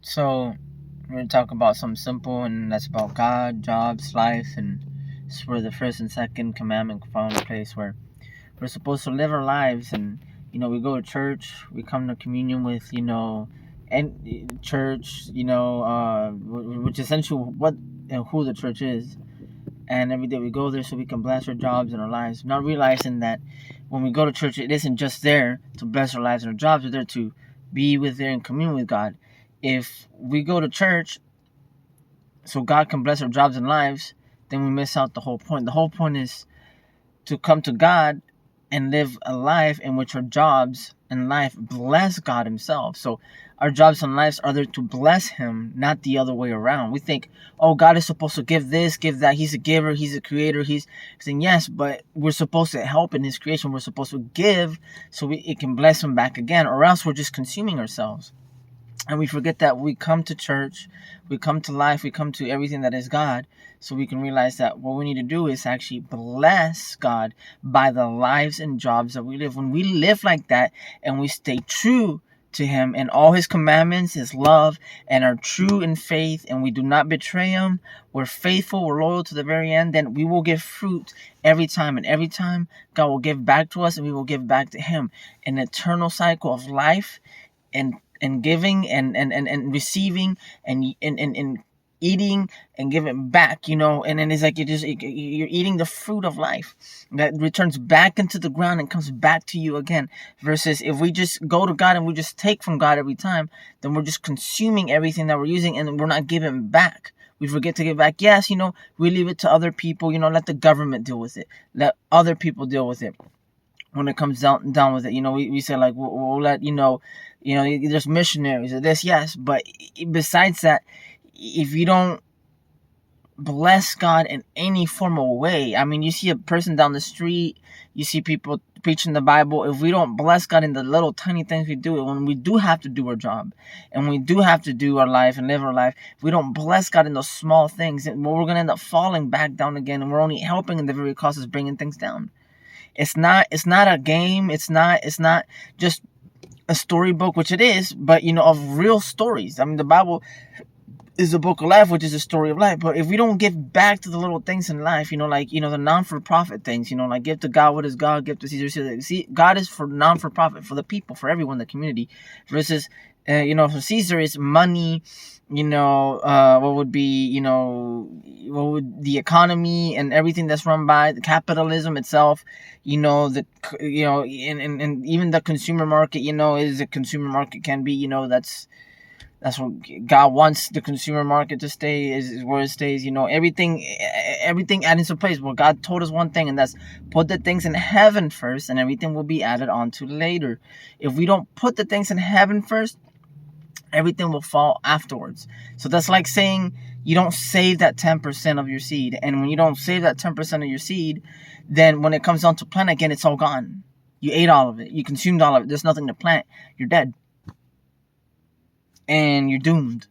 So we're gonna talk about something simple, and that's about God, jobs, life, and it's where the first and second commandment found a place where we're supposed to live our lives. And we go to church, we come to communion with and church, which essentially what and who the church is. And every day we go there so we can bless our jobs and our lives, not realizing that when we go to church, it isn't just there to bless our lives and our jobs, we're there to be with there and commune with God. If we go to church so God can bless our jobs and lives, then we miss out the whole point. The whole point is to come to God and live a life in which our jobs and life bless God Himself. So our jobs and lives are there to bless Him, not the other way around. We think, oh, God is supposed to give this, give that. He's a giver, He's a creator. He's saying yes, but we're supposed to help in His creation. We're supposed to give so it can bless Him back again, or else we're just consuming ourselves. And we forget that we come to church, we come to life, we come to everything that is God, so we can realize that what we need to do is actually bless God by the lives and jobs that we live. When we live like that and we stay true to Him and all His commandments, His love, and are true in faith, and we do not betray Him, we're faithful, we're loyal to the very end, then we will give fruit every time. And every time, God will give back to us and we will give back to Him. An eternal cycle of life and giving and receiving and eating and giving back, and then it's like you're eating the fruit of life that returns back into the ground and comes back to you again. Versus if we just go to God and we just take from God every time, then we're just consuming everything that we're using and we're not giving back. We forget to give back. Yes, we leave it to other people. Let the government deal with it. Let other people deal with it. When it comes down with it, we say like we'll let there's missionaries or this, yes, but besides that, if you don't bless God in any formal way, I mean, you see a person down the street, you see people preaching the Bible. If we don't bless God in the little tiny things we do, when we do have to do our job and we do have to do our life and live our life, if we don't bless God in those small things, then we're going to end up falling back down again, and we're only helping in the very cause is bringing things down. It's not a game. It's not just a storybook, which it is, but of real stories. I mean, the Bible is a book of life, which is a story of life. But if we don't give back to the little things in life, the non-for-profit things, like give to God what is God, give to Caesar Caesar. See, God is for non-for-profit, for the people, for everyone in the community, versus for Caesar is money, what would be, what would the economy and everything that's run by the capitalism itself, and even the consumer market, is a consumer market can be, that's what God wants the consumer market to stay, is where it stays. Everything added into place. Well, God told us one thing, and that's put the things in heaven first, and everything will be added on to later. If we don't put the things in heaven first, everything will fall afterwards. So that's like saying you don't save that 10% of your seed. And when you don't save that 10% of your seed, then when it comes down to plant again, it's all gone. You ate all of it. You consumed all of it. There's nothing to plant. You're dead. And you're doomed.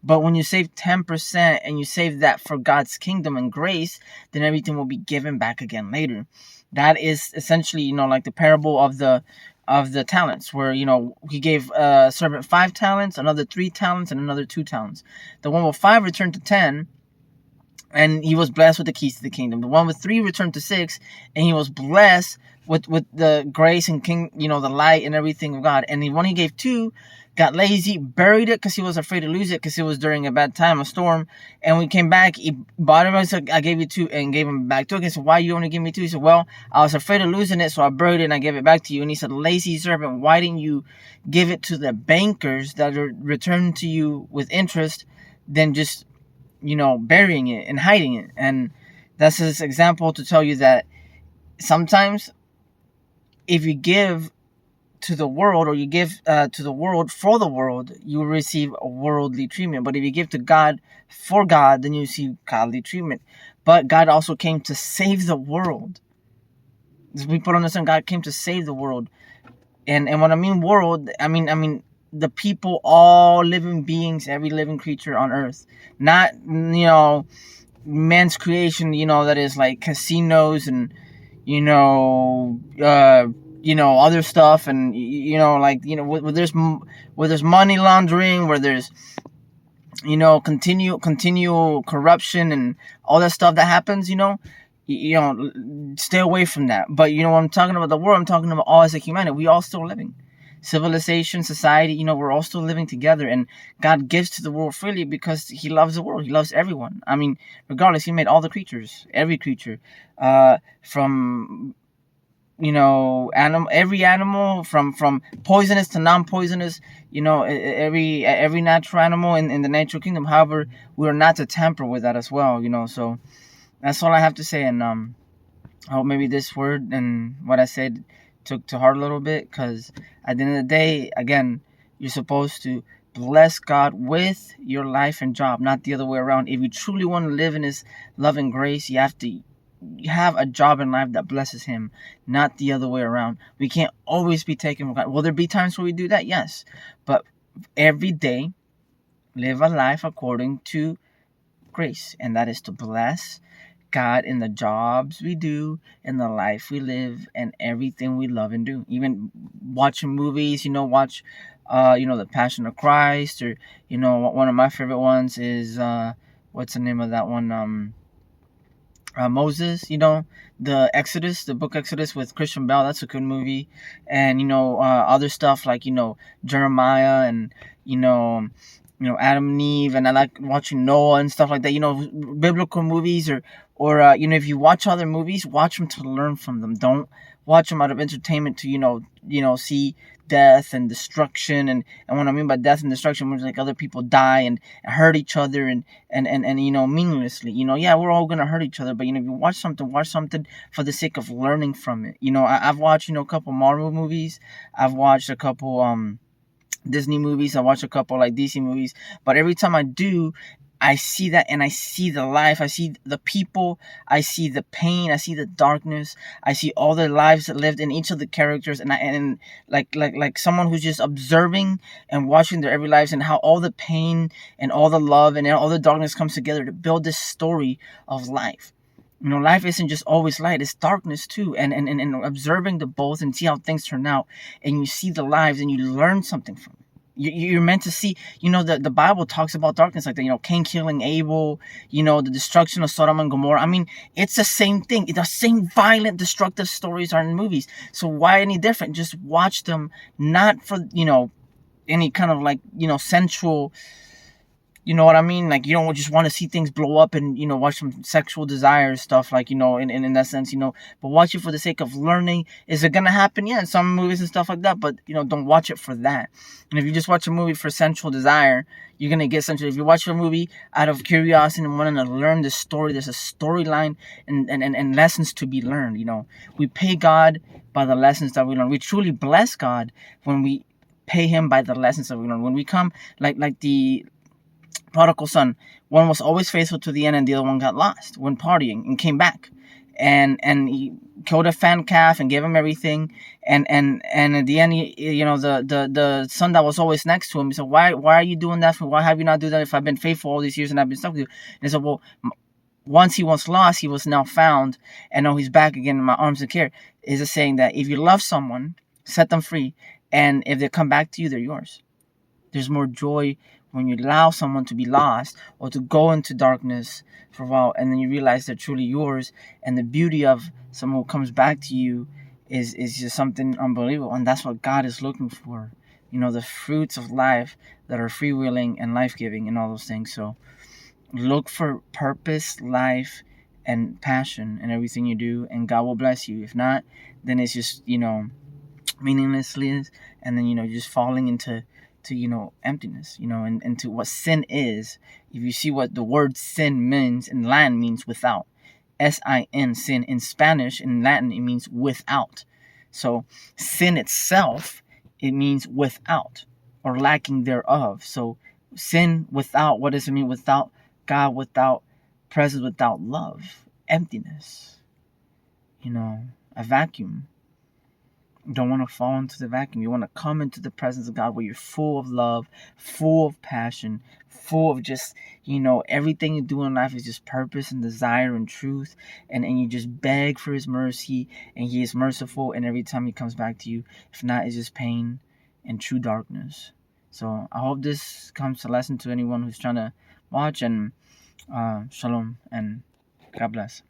But when you save 10% and you save that for God's kingdom and grace, then everything will be given back again later. That is essentially, like the parable of the talents, where he gave a servant 5 talents, another 3 talents, and another 2 talents. The one with 5 returned to 10, and he was blessed with the keys to the kingdom. The one with 3 returned to 6, and he was blessed with the grace and the light and everything of God. And the one he gave 2 got lazy, buried it because he was afraid to lose it, because it was during a bad time, a storm. And when he came back, he bought him. I said, I gave you 2, and gave him back 2. I said, why you only give me 2? He said, well, I was afraid of losing it, so I buried it and I gave it back to you. And he said, lazy servant, why didn't you give it to the bankers that are returned to you with interest than just burying it and hiding it? And that's his example to tell you that sometimes if you give to the world, or you give to the world for the world, you will receive a worldly treatment. But if you give to God for God, then you receive godly treatment. But God also came to save the world. People understand God came to save the world. And when I mean world, I mean the people, all living beings, every living creature on earth. Not, man's creation, that is like casinos and, other stuff, and like where there's money laundering, where there's continual corruption and all that stuff that happens, stay away from that. But when I'm talking about the world, I'm talking about all as a humanity. We all still living, civilization, society, we're all still living together, and God gives to the world freely because he loves the world. He loves everyone. I mean, regardless, he made all the creatures, every creature, from every animal, from poisonous to non-poisonous, every natural animal in the natural kingdom. However, we are not to tamper with that as well, so that's all I have to say. And I hope maybe this word and what I said took to heart a little bit, because at the end of the day, again, you're supposed to bless God with your life and job, not the other way around. If you truly want to live in his love and grace, you have to have a job in life that blesses him, not the other way around. We can't always be taken for granted. Will there be times where we do that? Yes. But every day, live a life according to grace, and that is to bless God in the jobs we do, in the life we live, and everything we love and do. Even watching movies, watch The Passion of Christ, or one of my favorite ones is what's the name of that one? Moses, the Exodus, the book Exodus with Christian Bale. That's a good movie. And other stuff like Jeremiah, and Adam and Eve, and I like watching Noah and stuff like that. Biblical movies, or if you watch other movies, watch them to learn from them. Don't watch them out of entertainment to see death and destruction. And what I mean by death and destruction means like other people die and hurt each other, and meaninglessly. Yeah, we're all gonna hurt each other, but if you watch something for the sake of learning from it. I've watched a couple Marvel movies. I've watched a couple Disney movies. I watch a couple like DC movies, but every time I do, I see that, and I see the life, I see the people, I see the pain, I see the darkness, I see all the lives that lived in each of the characters, and like someone who's just observing and watching their every lives, and how all the pain and all the love and all the darkness comes together to build this story of life. Life isn't just always light, it's darkness too. And observing the both and see how things turn out, and you see the lives and you learn something from it. You're meant to see, the Bible talks about darkness like that, Cain killing Abel, the destruction of Sodom and Gomorrah. I mean, it's the same thing. The same violent, destructive stories are in movies. So why any different? Just watch them, not for, any kind of sensual, you know what I mean? Like, you don't just want to see things blow up and, watch some sexual desire stuff, like, in that sense, but watch it for the sake of learning. Is it going to happen? Yeah, in some movies and stuff like that, but, don't watch it for that. And if you just watch a movie for sensual desire, you're going to get sensual. If you watch a movie out of curiosity and wanting to learn the story, there's a storyline and lessons to be learned, We pay God by the lessons that we learn. We truly bless God when we pay him by the lessons that we learn. When we come, like the prodigal son, one was always faithful to the end, and the other one got lost when partying and came back, and he killed a fan calf and gave him everything, and at the end, the son that was always next to him, he said, why are you doing that for? Why have you not done that if I've been faithful all these years and I've been stuck with you? And he said, well, once he was lost, he was now found, and now he's back again in my arms and care. Is a saying that if you love someone, set them free, and if they come back to you, they're yours. There's more joy when you allow someone to be lost or to go into darkness for a while, and then you realize they're truly yours. And the beauty of someone who comes back to you is just something unbelievable. And that's what God is looking for. The fruits of life that are freewheeling and life-giving and all those things. So look for purpose, life, and passion in everything you do, and God will bless you. If not, then it's just, meaninglessness, and then, just falling into emptiness, and to what sin is. If you see what the word sin means in Latin, means without. S-I-N, sin. In Spanish, in Latin, it means without. So sin itself, it means without or lacking thereof. So sin without, what does it mean? Without God, without presence, without love, emptiness, a vacuum. You don't want to fall into the vacuum. You want to come into the presence of God where you're full of love, full of passion, full of just, everything you do in life is just purpose and desire and truth. And you just beg for his mercy, and he is merciful. And every time he comes back to you, if not, it's just pain and true darkness. So I hope this comes to lesson to anyone who's trying to watch. And shalom and God bless.